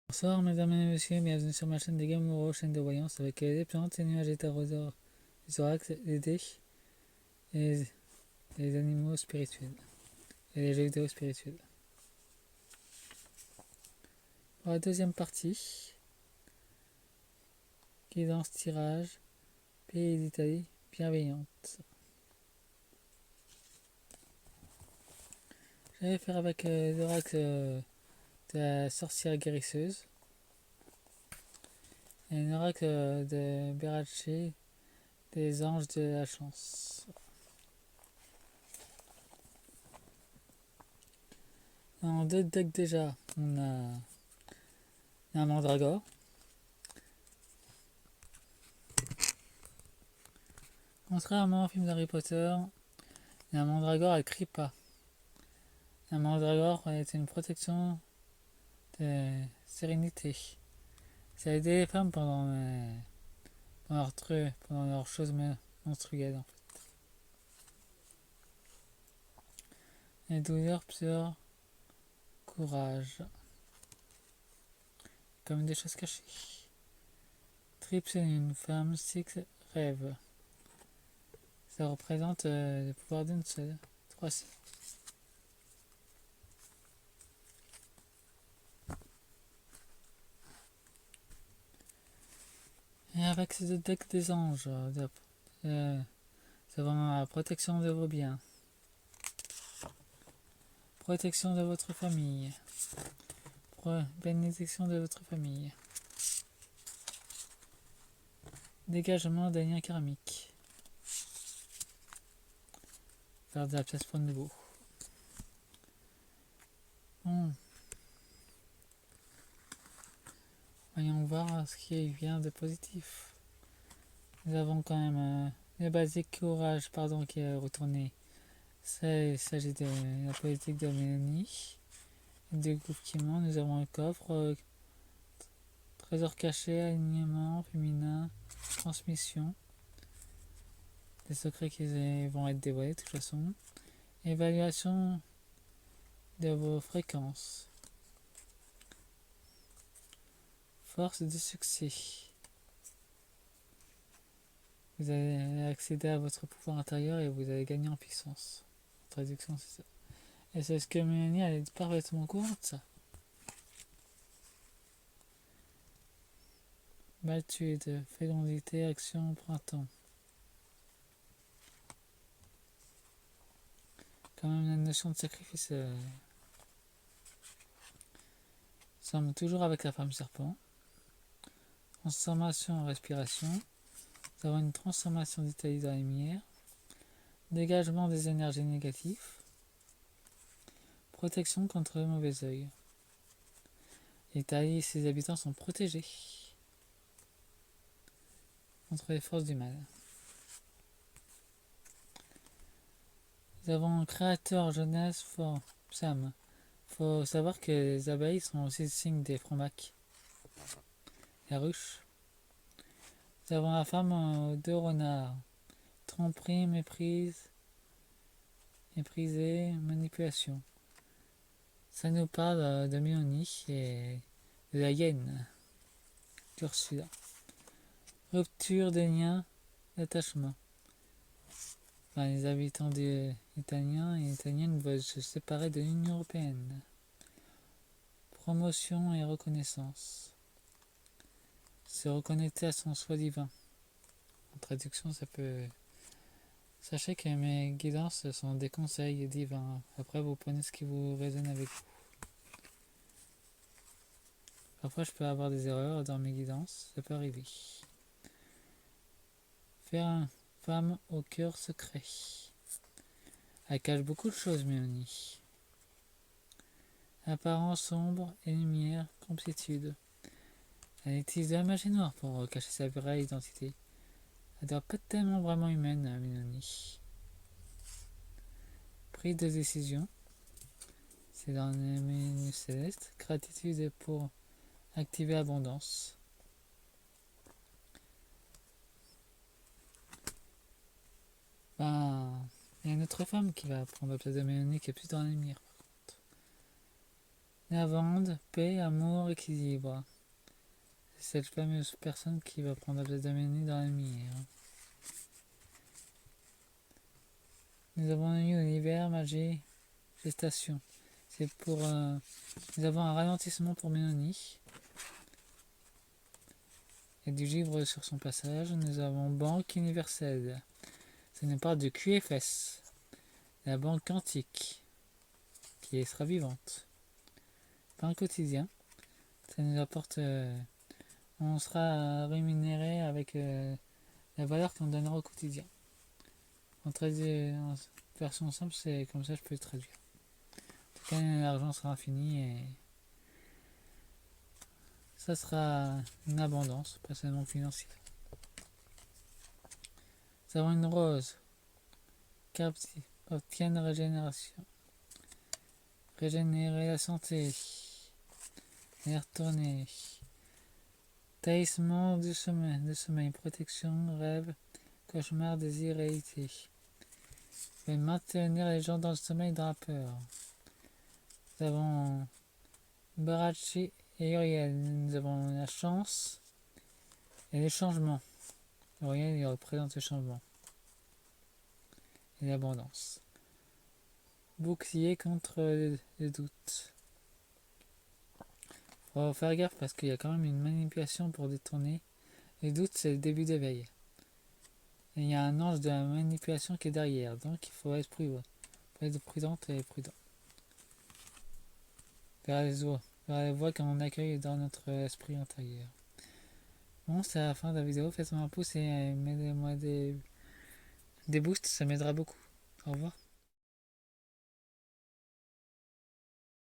Bonsoir mesdames et messieurs, bienvenue sur ma chaîne des Gamuro, chaîne de voyance avec des plantes, des nuages, des tarosaures, des oracles, des dés et des animaux spirituels et des jeux vidéo spirituels. Pour la deuxième partie, guidance, tirage, pays d'Italie, bienveillante. Je vais faire avec l'oracle de la sorcière guérisseuse et un oracle de Beraché, des anges de la chance. En deux decks déjà, on a un mandragore. Contrairement au film d'Harry Potter, la mandragore elle crie pas. La mandragore est une protection de sérénité. Ça a aidé les femmes pendant leurs choses menstruelles en fait. Les douleurs, peur, courage. Comme des choses cachées. Trips, une femme, six, rêve. Ça représente le pouvoir d'une seule. 3. Et avec ce deck des anges, c'est vraiment la protection de vos biens. Protection de votre famille. Bénédiction de votre famille. Dégagement des liens karmiques. Faire de la place pour le nouveau. Bon. Voyons voir ce qui vient de positif. Nous avons quand même le basique courage qui est retourné. Il s'agit de la politique de Mélanie. Des groupes qui mentent, nous avons un coffre, trésor caché, alignement, féminin, transmission. Des secrets qui vont être dévoilés de toute façon. Évaluation de vos fréquences. Force de succès. Vous allez accéder à votre pouvoir intérieur et vous allez gagner en puissance. En traduction, c'est ça. Et c'est ce que Mélanie elle est parfaitement au courant de ça. Baltude, fécondité, action, printemps. Quand même la notion de sacrifice. Nous sommes toujours avec la femme serpent. Transformation en respiration. Nous avons une transformation d'Italie dans les lumière. Dégagement des énergies négatives. Protection contre le mauvais œil. L'Italie et ses habitants sont protégés contre les forces du mal. Nous avons un créateur jeunesse fort, Sam. Faut savoir que les abeilles sont aussi le signe des francs-macs. La ruche. Nous avons la femme aux deux renards. Tromperie, méprise, méprisée, manipulation. Ça nous parle de Mélanie et de la hyène d'Ursula. Rupture des liens d'attachement. Enfin, les habitants italiens et italiennes veulent se séparer de l'Union européenne. Promotion et reconnaissance. Se reconnecter à son soi divin. En traduction, ça peut... Sachez que mes guidances sont des conseils divins. Après, vous prenez ce qui vous résonne avec vous. Parfois, je peux avoir des erreurs dans mes guidances. Ça peut arriver. Faire une femme au cœur secret. Elle cache beaucoup de choses, Mélanie. Apparence sombre et lumière, complétude. Elle utilise de la magie noire pour cacher sa vraie identité. Elle doit pas être tellement vraiment humaine, Mélanie. Prise de décision. C'est dans le menu céleste. Gratitude pour activer abondance. Ben, il y a une autre femme qui va prendre la place de Mélanie qui est plus dans la lumière. lavande, paix, amour, équilibre. C'est cette fameuse personne qui va prendre la place d'Amélie dans la lumière. Nous avons eu l'hiver, magie, gestation. C'est pour... nous avons un ralentissement pour Mélanie. Et du livre sur son passage. Nous avons Banque universelle. Ça nous parle de QFS. La banque quantique. Qui sera vivante. Pain quotidien. Ça nous apporte... on sera rémunéré avec la valeur qu'on donnera au quotidien. En version simple, c'est comme ça que je peux le traduire. En tout cas, l'argent sera infini et ça sera une abondance, pas seulement financière. Nous avons une rose qui obtient une régénération. Régénérer la santé. Et retourner. Taillissement du sommeil, protection, rêve, cauchemar, désir, réalité. Et maintenir les gens dans le sommeil dans la peur. Nous avons Barachi et Uriel. Nous avons la chance et les changements. Uriel, il représente le changement et l'abondance. Bouclier contre le doute. Faut faire gaffe parce qu'il y a quand même une manipulation pour détourner. Le doute, c'est le début d'éveil. Et il y a un ange de la manipulation qui est derrière, donc il faut être prudent. Il faut être prudente et prudent. Vers les voies qu'on accueille dans notre esprit intérieur. Bon, c'est la fin de la vidéo. Faites-moi un pouce et mettez-moi des boosts, ça m'aidera beaucoup. Au revoir.